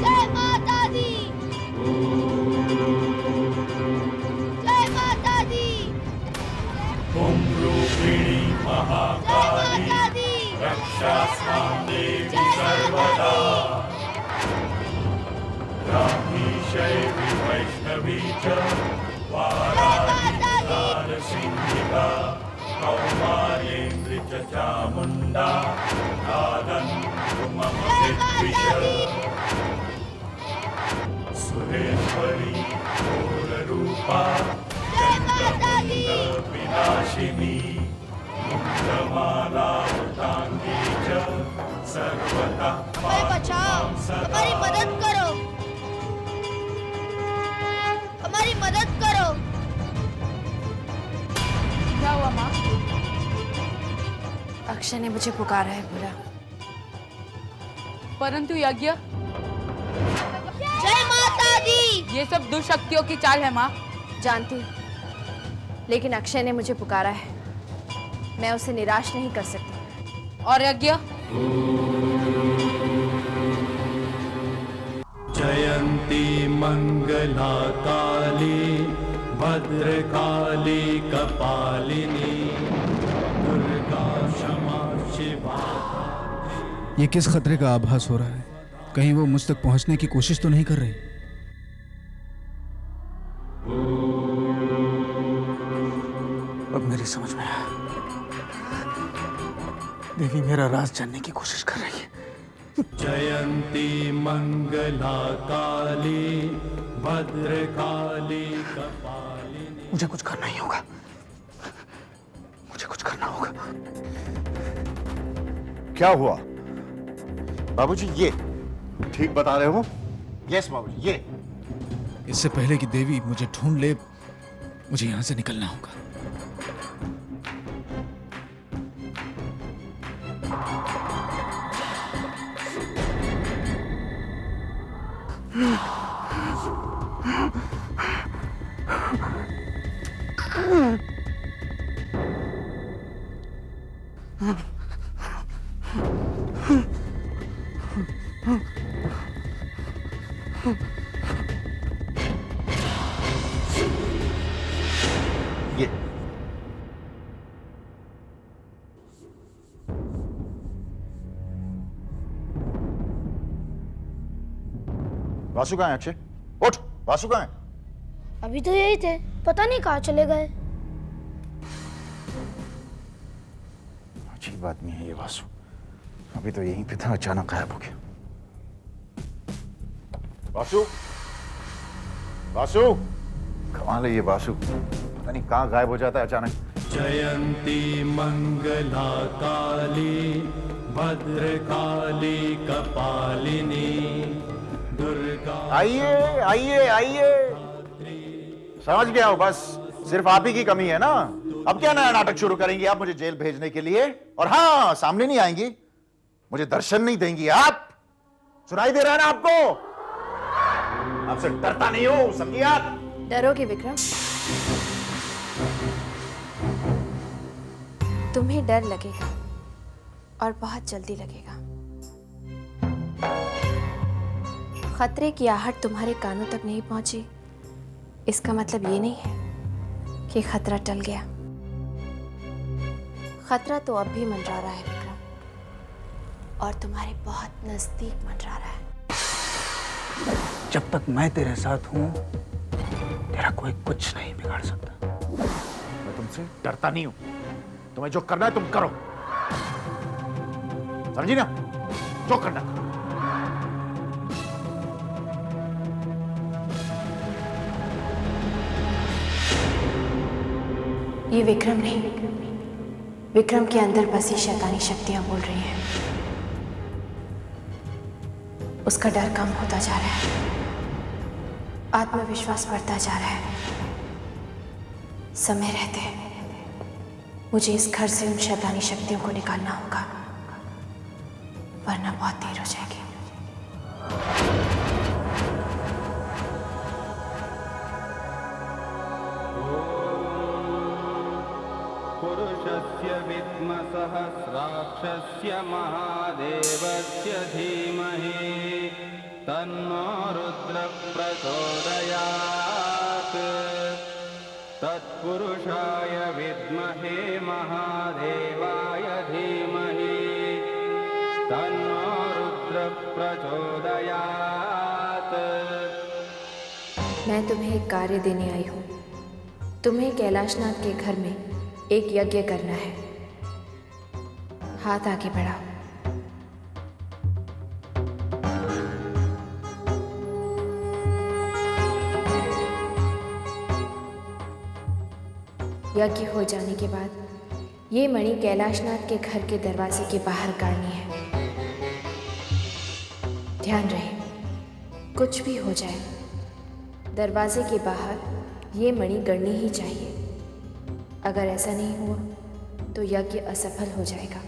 जय माता दी, जय माता दी, ओम रूपिणी जय महाकाली माता दी, रक्षास्मां देवी जय माता सर्वदा दी। ब्राह्मी शैवी वैष्णवी च वाराही नारसिंहिका कौमार्येन्द्रि च चामुण्डा नादन्तु मम विद्विष सुरेश्वरी घोररूपा विनाशिनी मुण्डमालावृताङ्गी च सर्वतः हमें बचाओ, हमारी मदद करो, हमारी मदद करो। क्या हुआ माँ? अक्षय ने मुझे पुकारा है बोला। परंतु यज्ञ, जय माता दी। ये सब दुष्शक्तियों की चाल है माँ। जानती हूँ, लेकिन अक्षय ने मुझे पुकारा है, मैं उसे निराश नहीं कर सकती। और यज्ञ? जयंती मंगला काली भद्रकाली कपालिनी दुर्गा क्षमा शिवा। ये किस खतरे का आभास हो रहा है? कहीं वो मुझ तक पहुंचने की कोशिश तो नहीं कर रही? अब मेरी समझ में आया, देवी मेरा राज जानने की कोशिश कर रही है। जयंती मंगला काली भद्रकाली कपालिनी। मुझे कुछ करना ही होगा, मुझे कुछ करना होगा। क्या हुआ बाबूजी? ये ठीक बता रहे हो? यस बाबूजी, ये इससे पहले कि देवी मुझे ढूंढ ले, मुझे यहां से निकलना होगा। ये वासु कहाँ है? अक्षय उठ, वासु कहाँ है? अभी तो यही थे, पता नहीं कहाँ चले गए। अजीब आदमी है ये वासु, अभी तो यहीं पे था, अचानक गायब हो गया। वासु, वासु, कमाल है ये वासु, पता नहीं कहाँ गायब हो जाता है अचानक। जयंती मंगला काली भद्रकाली कपालिनी दुर्गा। आइए आइए आइए, समझ गया हूं, बस सिर्फ आप ही की कमी है ना। अब क्या नया नाटक शुरू करेंगी आप मुझे जेल भेजने के लिए? और हाँ, सामने नहीं आएंगी, मुझे दर्शन नहीं देंगी आप। सुनाई दे रहा है ना आपको? आपसे डरता नहीं हूं, समझिए आप। डरोगे विक्रम? तुम्हें डर लगेगा और बहुत जल्दी लगेगा। खतरे की आहट तुम्हारे कानों तक नहीं पहुंची, इसका मतलब ये नहीं है कि खतरा टल गया। खतरा तो अब भी मंडरा रहा है विक्रम, और तुम्हारे बहुत नजदीक मंडरा रहा है। जब तक मैं तेरे साथ हूं, तेरा कोई कुछ नहीं बिगाड़ सकता। मैं तुमसे डरता नहीं हूं, तुम्हें जो करना है तुम करो, समझी ना? जो करना है। ये विक्रम नहीं, विक्रम के अंदर बसी शैतानी शक्तियां बोल रही हैं। उसका डर कम होता जा रहा है, आत्मविश्वास बढ़ता जा रहा है। समय रहते मुझे इस घर से उन शैतानी शक्तियों को निकालना होगा, वरना बहुत देर हो जाएगी। पुरुष तस्य विद्मसहस्राक्षस्य महादेवस्य धीमहि तन्नो रुद्रः प्रचोदयात् तत्पुरुषाय विद्महे महादेवाय धीमहि तन्नो रुद्रः प्रचोदयात्। मैं तुम्हें एक कार्य देने आई हूँ। तुम्हें कैलाशनाथ के घर में एक यज्ञ करना है। हाथ आगे बढ़ाओ। यज्ञ हो जाने के बाद ये मणि कैलाशनाथ के घर के दरवाजे के बाहर गाड़नी है। ध्यान रहे, कुछ भी हो जाए दरवाजे के बाहर ये मणि गड़नी ही चाहिए। अगर ऐसा नहीं हुआ तो यज्ञ असफल हो जाएगा।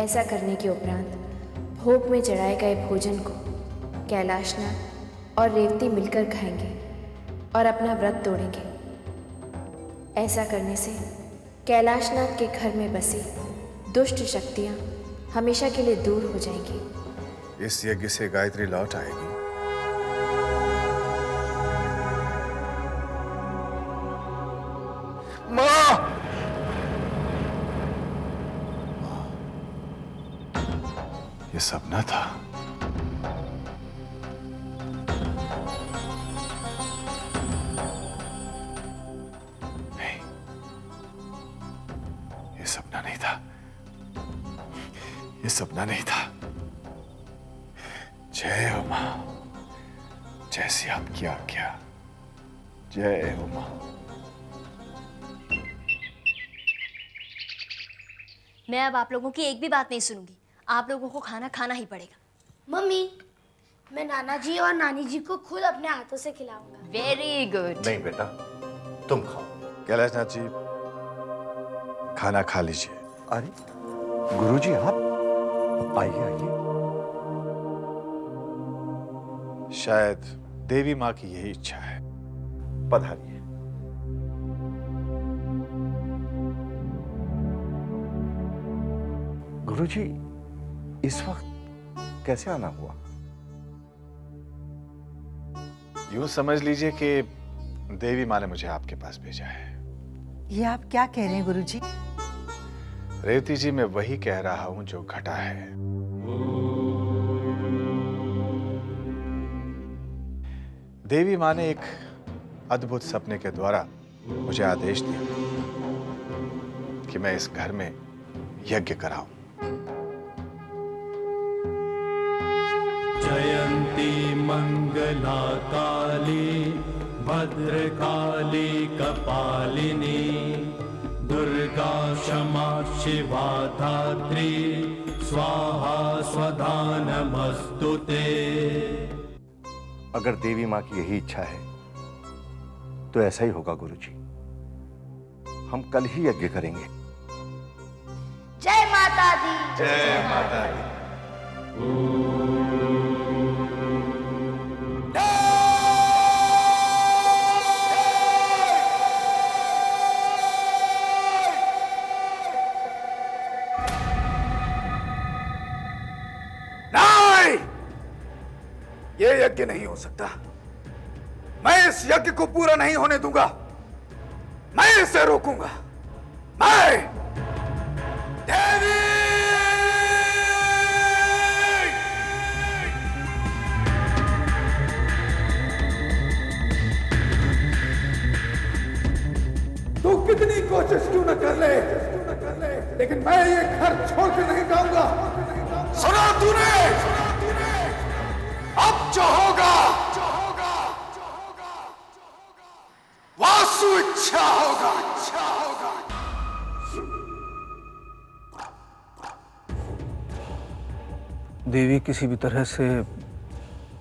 ऐसा करने के उपरांत भोग में चढ़ाए गए भोजन को कैलाशनाथ और रेवती मिलकर खाएंगे और अपना व्रत तोड़ेंगे। ऐसा करने से कैलाशनाथ के घर में बसी दुष्ट शक्तियाँ हमेशा के लिए दूर हो जाएंगी। इस यज्ञ से गायत्री लौट आएगी। माँ! ये सपना था। नहीं, ये सपना नहीं था। ये सपना नहीं था। जय हो मां, जैसी आपकी आज्ञा। जय हो मां। मैं अब आप लोगों की एक भी बात नहीं सुनूंगी। आप लोगों को खाना खाना ही पड़ेगा। मम्मी, मैं नाना जी और नानी जी को खुद अपने हाथों से खिलाऊंगा। Very good. नहीं बेटा, तुम खाओ। कैलाशनाथ जी, खाना खा लीजिए। अरे गुरुजी, आप आइए आइए। शायद देवी माँ की यही इच्छा है। पधारिए। गुरुजी, इस वक्त कैसे आना हुआ? यूं समझ लीजिए कि देवी माँ ने मुझे आपके पास भेजा है। ये आप क्या कह रहे हैं गुरुजी? रेवती जी, मैं वही कह रहा हूं जो घटा है। देवी माँ ने एक अद्भुत सपने के द्वारा मुझे आदेश दिया कि मैं इस घर में यज्ञ कराऊं। जयंती मंगला काली भद्रकाली कपालिनी दुर्गा क्षमा शिवा धात्री स्वाहा स्वधा नमस्तुते। अगर देवी माँ की यही इच्छा है तो ऐसा ही होगा गुरुजी। हम कल ही यज्ञ करेंगे। जय माता दी। जय माता दी। ये यज्ञ नहीं हो सकता। मैं इस यज्ञ को पूरा नहीं होने दूंगा। मैं इसे रोकूंगा। मैं देवी! तू कितनी कोशिश क्यों न कर ले, लेकिन मैं ये घर छोड़ के नहीं जाऊंगा। सुना तूने? अब जो होगा वासु इच्छा होगा। देवी किसी भी तरह से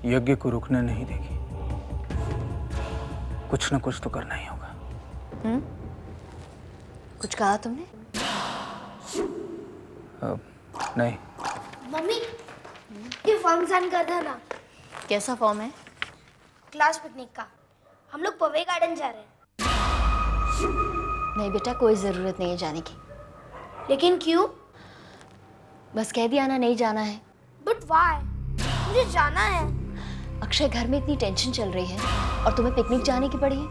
यज्ञ को रुकने नहीं देगी। कुछ न कुछ तो करना ही होगा। कुछ कहा तुमने? नहीं। मम्मी, ये फॉर्म साइन कर देना। कैसा फॉर्म है? क्लास पिकनिक का। हम लोग पवेई गार्डन जा रहे हैं। नहीं बेटा, कोई जरूरत नहीं है जाने की। लेकिन क्यों? बस कह दिया ना नहीं जाना है। But why? मुझे जाना है। अक्षय, घर में इतनी टेंशन चल रही है और तुम्हें पिकनिक जाने की पड़ी है।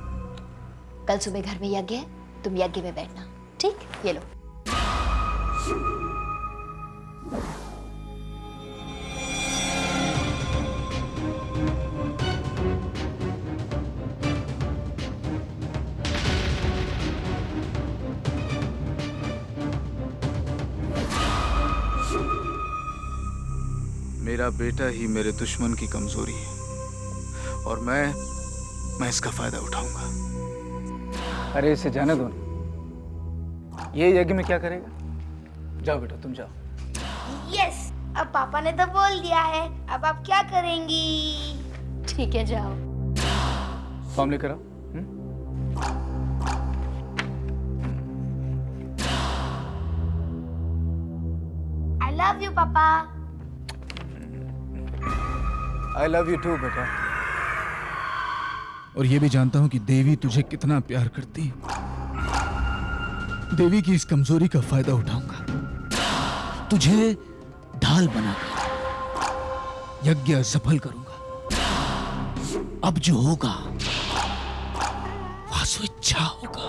कल सुबह घर में यज्ञ है, तुम यज्ञ में बैठना, ठीक? ये लो। मेरा बेटा ही मेरे दुश्मन की कमजोरी है और मैं इसका फायदा उठाऊंगा। अरे इसे जाने दो ना, ये यज्ञ में क्या करेगा? जाओ बेटा, तुम जाओ। यस, अब पापा ने तो बोल दिया है, अब आप क्या करेंगी? ठीक है, जाओ। फॉर्म लेकर आओ। आई लव यू पापा। आई लव यू टू बेटा। और ये भी जानता हूं कि देवी तुझे कितना प्यार करती है। देवी की इस कमजोरी का फायदा उठाऊंगा, तुझे ढाल बनाकर यज्ञ सफल करूंगा। अब जो होगा वासु इच्छा होगा।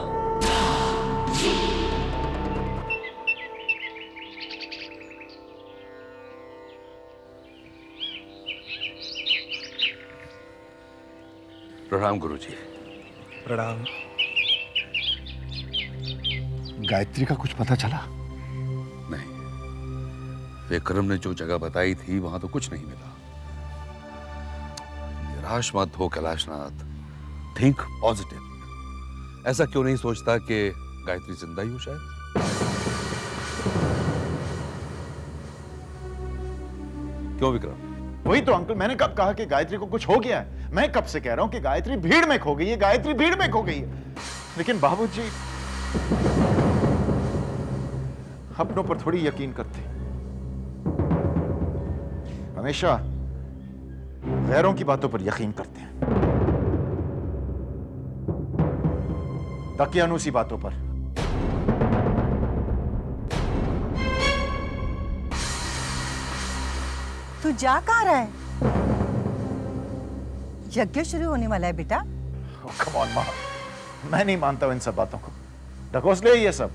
प्रणाम गुरुजी। प्रणाम। गायत्री का कुछ पता चला? नहीं, विक्रम ने जो जगह बताई थी वहां तो कुछ नहीं मिला। निराश मत हो कैलाशनाथ, थिंक पॉजिटिव। ऐसा क्यों नहीं सोचता कि गायत्री जिंदा ही हो शायद? क्यों विक्रम? वही तो अंकल, मैंने कब कहा कि गायत्री को कुछ हो गया है? मैं कब से कह रहा हूं कि गायत्री भीड़ में खो गई है, गायत्री भीड़ में खो गई है। लेकिन बाबूजी अपनों पर थोड़ी यकीन करते, हमेशा गैरों की बातों पर यकीन करते हैं, दकियानूसी बातों पर। तू जा कहाँ रहा है? यज्ञ शुरू होने वाला है बेटा। कम ऑन मां, मैं नहीं मानता हूं इन सब बातों को। ढकोसले ये सब,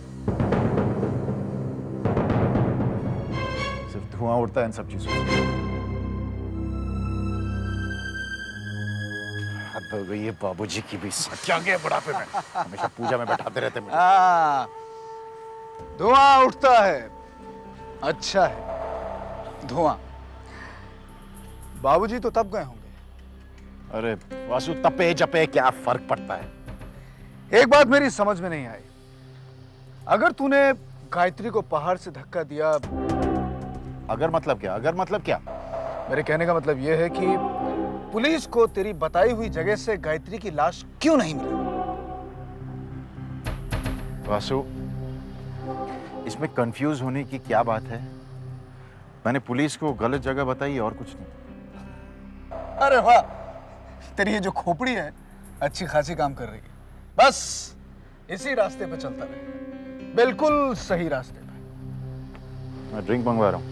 सिर्फ धुआं उड़ता है इन सब चीजों से। हद हो गई है बाबूजी की भी, सच्चा गए बुढ़ापे में, हमेशा पूजा में बैठाते रहते मुझे। धुआं उठता है, अच्छा है धुआं। बाबूजी तो तब गए होंगे। अरे वासु, तपे जपे क्या फर्क पड़ता है? एक बात मेरी समझ में नहीं आई, अगर तूने गायत्री को पहाड़ से धक्का दिया, अगर मतलब क्या? अगर मतलब क्या? मेरे कहने का मतलब यह है कि पुलिस को तेरी बताई हुई जगह से गायत्री की लाश क्यों नहीं मिली? वासु, इसमें कंफ्यूज होने की क्या बात है? मैंने पुलिस को गलत जगह बताई और कुछ नहीं। अरे वाह, तेरी ये जो खोपड़ी है अच्छी खासी काम कर रही है। बस इसी रास्ते पे चलता रहे, बिल्कुल सही रास्ते पे। मैं ड्रिंक मंगवा रहा हूं।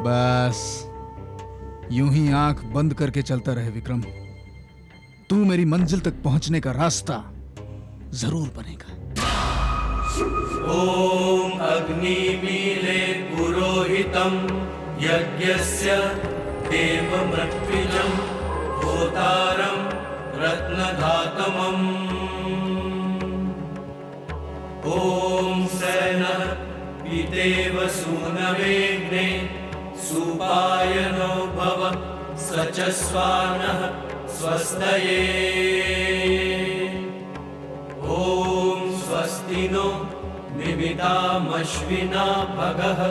बस यूं ही आंख बंद करके चलता रहे विक्रम, तू मेरी मंजिल तक पहुंचने का रास्ता जरूर बनेगा। ओम अग्निमीले पुरोहितम यज्ञस्य देवमृत्युजं होतारं रत्नधातमम्। ओम सेनः पितेव सूनवेग्ने सुपायनो भव सचस्वानः स्वस्तये। ओम स्वस्ति नो निमितामश्विना भगः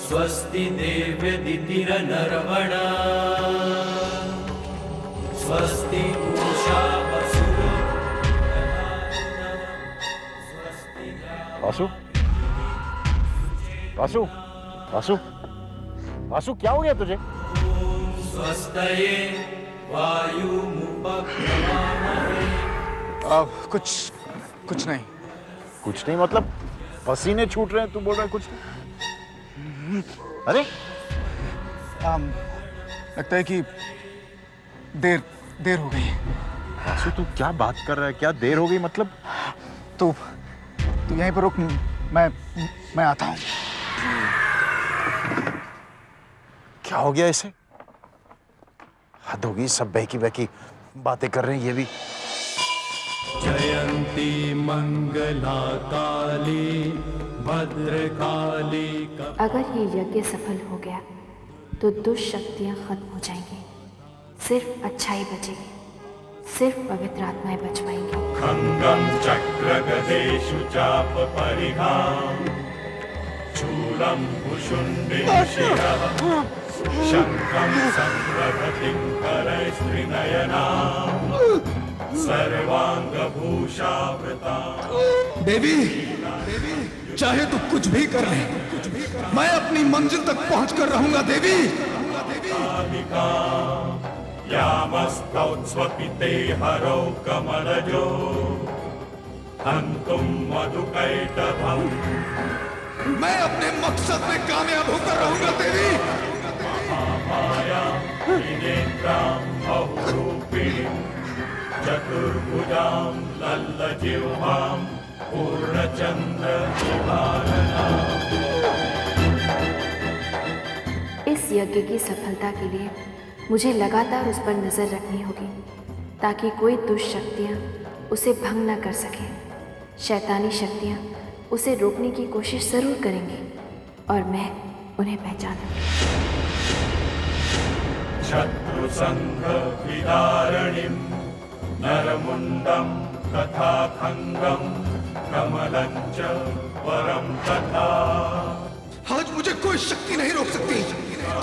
स्वस्ति देव्यदितिरनर्वणा स्वस्ति पूषा वसुः। वासु, वासु, वासु, वासु, क्या हो गया तुझे? स्वस्तये वायुमुपक्रमामहे। कुछ नहीं। कुछ नहीं मतलब पसीने छूट रहे हैं, तू बोल रहा है कुछ नहीं। अरे लगता है कि देर हो गई। वासु तू क्या बात कर रहा है? क्या देर हो गई मतलब? तू यहीं पर रुक, मैं आता हूं। क्या हो गया इसे? हद होगी, सब बहकी बहकी बातें कर रहे हैं ये भी। जयंती मंगला काली भद्रकाली। अगर ये यज्ञ सफल हो गया तो दुष्ट शक्तियाँ खत्म हो जाएंगी, सिर्फ अच्छाई बचेगी, सिर्फ पवित्र आत्माएं बच पाएंगी। खंगम चक्र गदेषु चाप परिघाम चूलम भुषुंडिं शिरः शंखं संरभतिं करैस्त्रिनयनाम् सर्वांगभूषावृताम्। देवी, चाहे तो कुछ भी कर ले, मैं अपनी मंजिल तक पहुंचकर रहूंगा देवी। यामस्तौत्स्वपिते हरौ कमलजो हन्तुं मधुकैटभम्। मैं अपने मकसद में कामयाब होकर रहूंगा देवी। महामाया त्रिनेत्रां बहुरूपिणीं चतुर्भुजां लल्लजिह्वां पूर्णचन्द्र विभावनाम्। इस यज्ञ की सफलता के लिए मुझे लगातार उस पर नजर रखनी होगी, ताकि कोई दुष्ट शक्तियाँ उसे भंग न कर सके। शैतानी शक्तियाँ उसे रोकने की कोशिश जरूर करेंगी और मैं उन्हें पहचानूंगी। शत्रु संघ विदारणिं नरमुंडं तथा खंगं कमलं च वरं तथा। आज मुझे कोई शक्ति नहीं रोक सकती,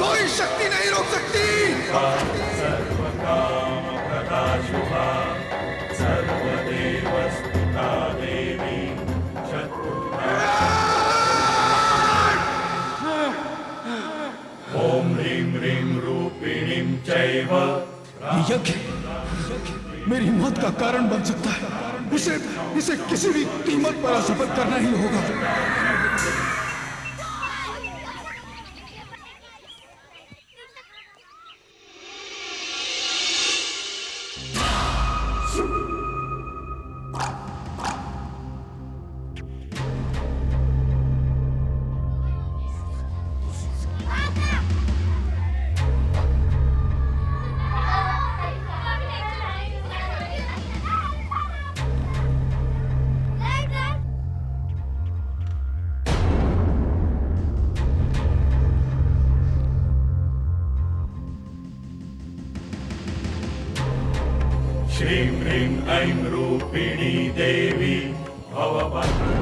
कोई शक्ति नहीं रोक सकती। सर्वकाम प्रदा शुभा सर्वदेवस्तुता देवी ओम ह्रीं ह्रीं रूपिणीं चैव। यज्ञ मेरी मौत का कारण बन सकता है, इसे किसी भी कीमत पर असफल करना ही होगा। श्रीं ह्रीं ऐं रूपिणी देवी भवभद्र।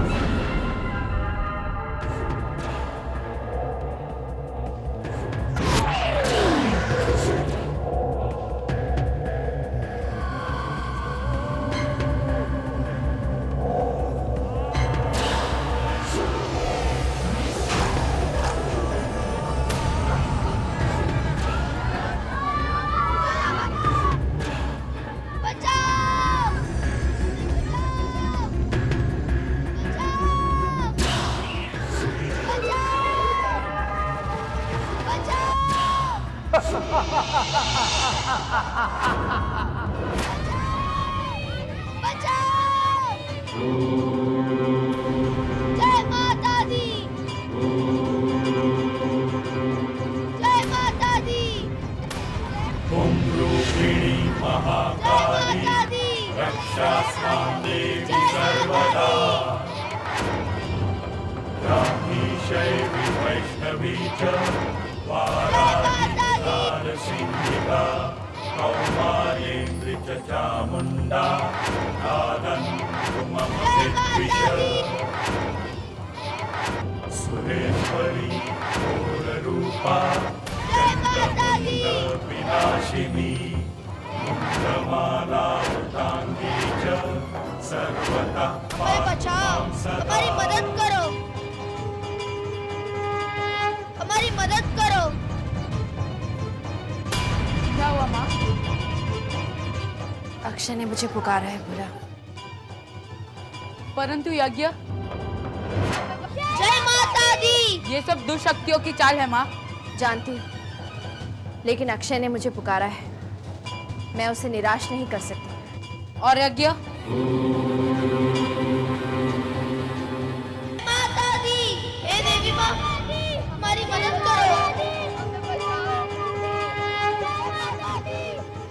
जय माता दी, जय माता दी, ओम रूपिणी जय महाकाली माता दी, रक्षास्मां देवी सर्वदा। ब्राह्मी शैवी वैष्णवी च वाराही सिंहिका कौमार्येन्द्रि च चामुण्डा नादन्तु मम विद्विष। सुरेश्वरी घोररूपा चण्डमुण्ड विनाशिनी मुण्डमालावृताङ्गी च सर्वतः हमें बचाओ, हमारी मदद करो, हमारी मदद करो। क्या हुआ माँ? अक्षय ने मुझे पुकारा है, बोला। परंतु यज्ञ ये सब दुष्शक्तियों की चाल है माँ। जानती हूँ, लेकिन अक्षय ने मुझे पुकारा है, मैं उसे निराश नहीं कर सकती। और यज्ञ? माता दी, हे देवी माँ, हमारी मदद करो।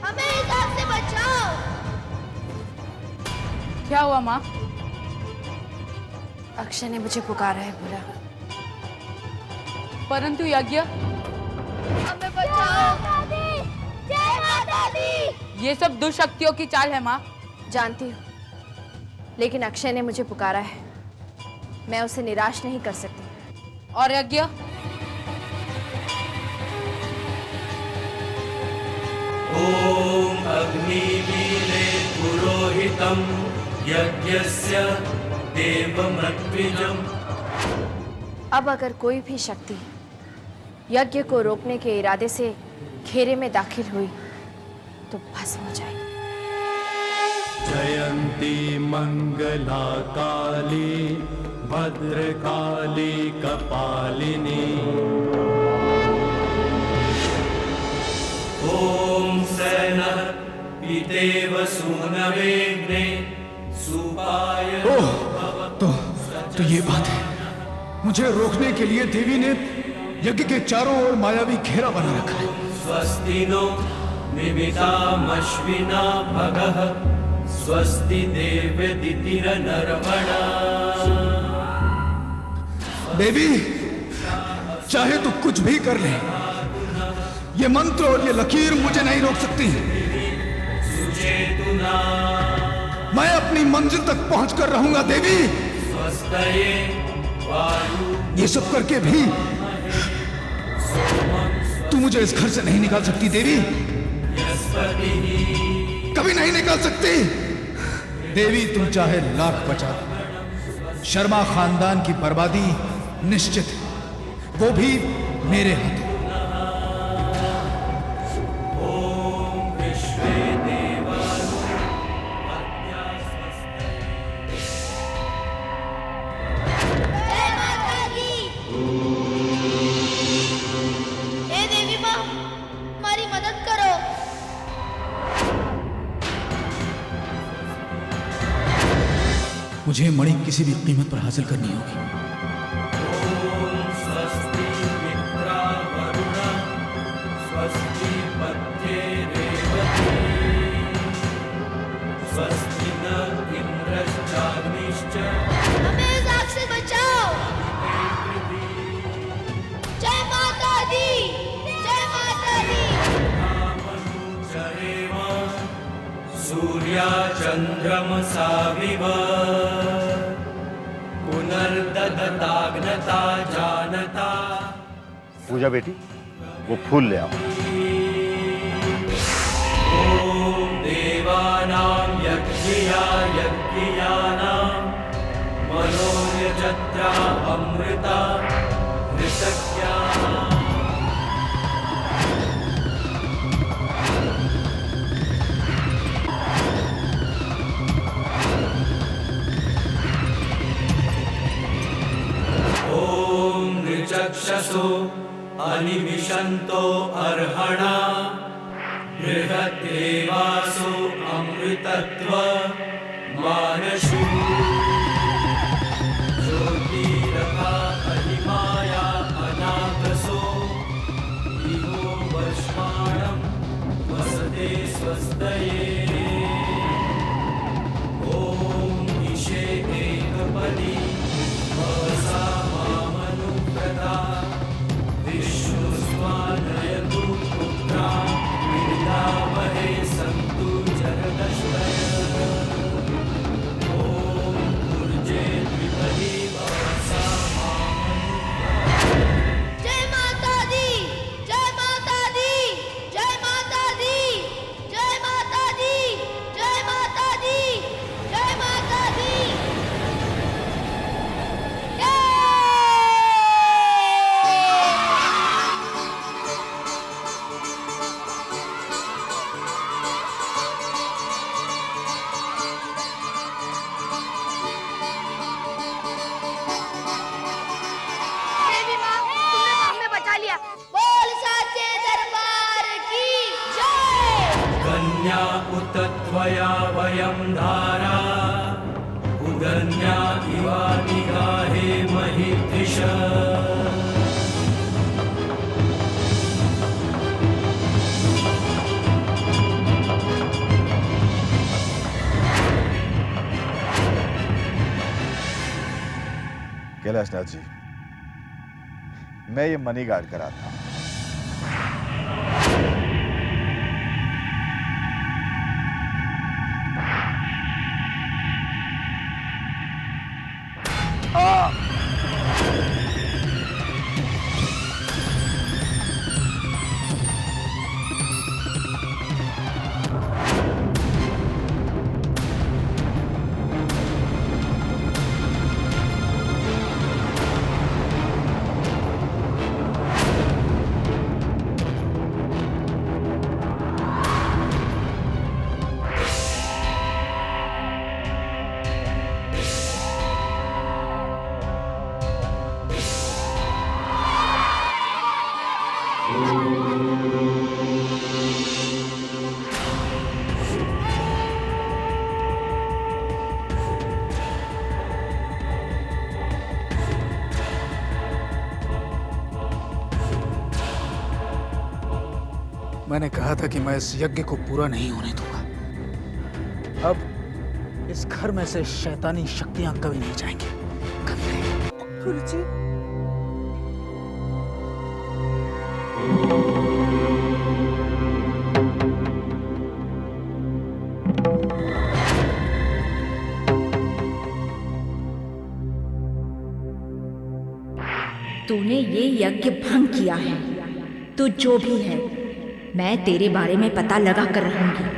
हमें इस आग से बचाओ। क्या हुआ माँ? अक्षय ने मुझे पुकारा है बोला। परंतु यज्ञ? हमें बचाओ। जय माता दी। ये सब दुष्शक्तियों की चाल है माँ। जानती हूँ, लेकिन अक्षय ने मुझे पुकारा है, मैं उसे निराश नहीं कर सकती। और यज्ञ? ॐ अग्निमीले पुरोहितं यज्ञस्य देवमत्विजम्। अब अगर कोई भी शक्ति यज्ञ को रोकने के इरादे से घेरे में दाखिल हुई तो भस्म हो जाएगी। जयंती मंगला काली भद्रकाली कपालिनी। ॐ सनः पितेव सूनवेग्ने सुपाय। तो ये बात है, मुझे रोकने के लिए देवी ने यज्ञ के चारों ओर मायावी घेरा बना रखा है। स्वस्ति नो निमितामश्विना भगः स्वस्ति देवदितिरनर्वणा। देवी, चाहे तो कुछ भी कर ले, ये मंत्र और ये लकीर मुझे नहीं रोक सकती। सुचेतुना मैं अपनी मंजिल तक पहुंचकर रहूंगा देवी। स्वस्तये वायु। ये सब करके भी तू मुझे इस घर से नहीं निकाल सकती देवी, कभी नहीं निकाल सकती। देवी, तुम चाहे लाख बचा दो, शर्मा खानदान की बर्बादी निश्चित है, वो भी मेरे हाथों। मुझे मणि किसी भी कीमत पर हासिल करनी होगी। स्वस्ति मित्रा वरुण स्वस्ति पत्ये रेवती स्वस्ति न इंद्रश्चाग्निश्च। हमें इस आग से बचाओ। जय माता दी, जय माता दी। चरेम सूर्या चंद्रमसाविव पुनर्ददताग्नता जानता। पूजा बेटी, वो फूल ले आओ। ओम देवानां यज्ञिया यज्ञियानां मनोयजत्रा अमृता ऋतज्ञा। चक्षसो अनिमिषन्तो अर्हणा बृहद्देवासो अमृतत्व मानशु ज्योतिरथा अहिमाया अनागसो इहो वर्ष्माणं वसते स्वस्तये। ॐ ईशे एकपदी भवसा विष्णुस्वानयतु पुत्रा विद्यामहे सन्तु जगदश्वय। ॐ ऊर्जे द्विपदी भवसा जय माता दी, जय माता दी, जय माता दी, जय माता दी। त्वया वयं धारा उदन्या इवा निगाहे महिद्विष कैलाशनाथ जी, मैं ये मनी गार्ड कराता हूं। मैंने कहा था कि मैं इस यज्ञ को पूरा नहीं होने दूंगा। अब इस घर में से शैतानी शक्तियां कभी नहीं जाएंगी, कभी नहीं। गुरुजी, तूने ये यज्ञ भंग किया है। तू जो भी है, मैं तेरे बारे में पता लगा कर रहूंगी।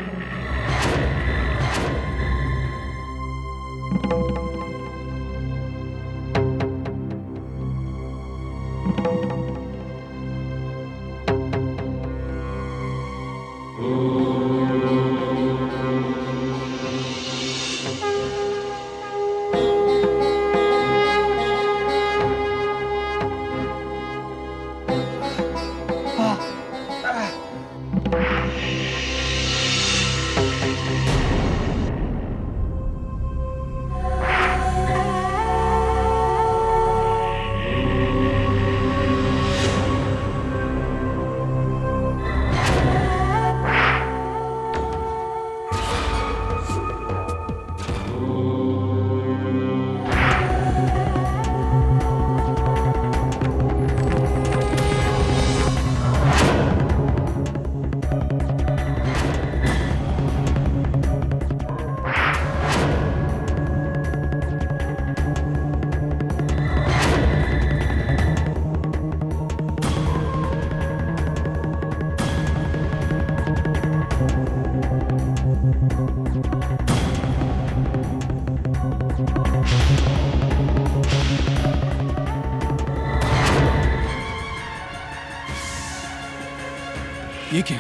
ये क्या?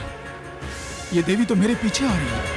ये देवी तो मेरे पीछे आ रही है।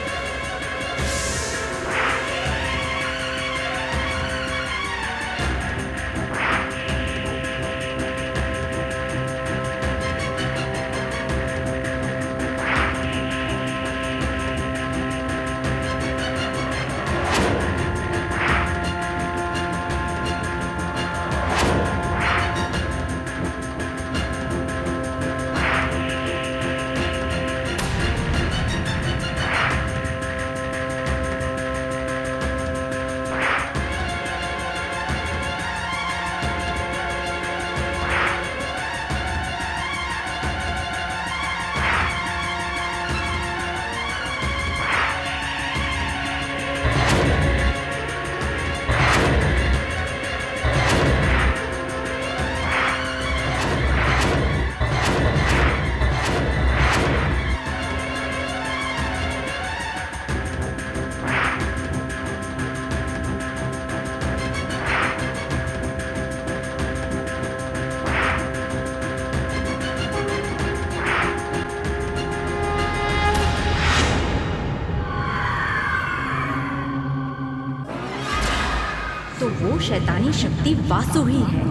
तो वो शैतानी शक्ति वासु ही है।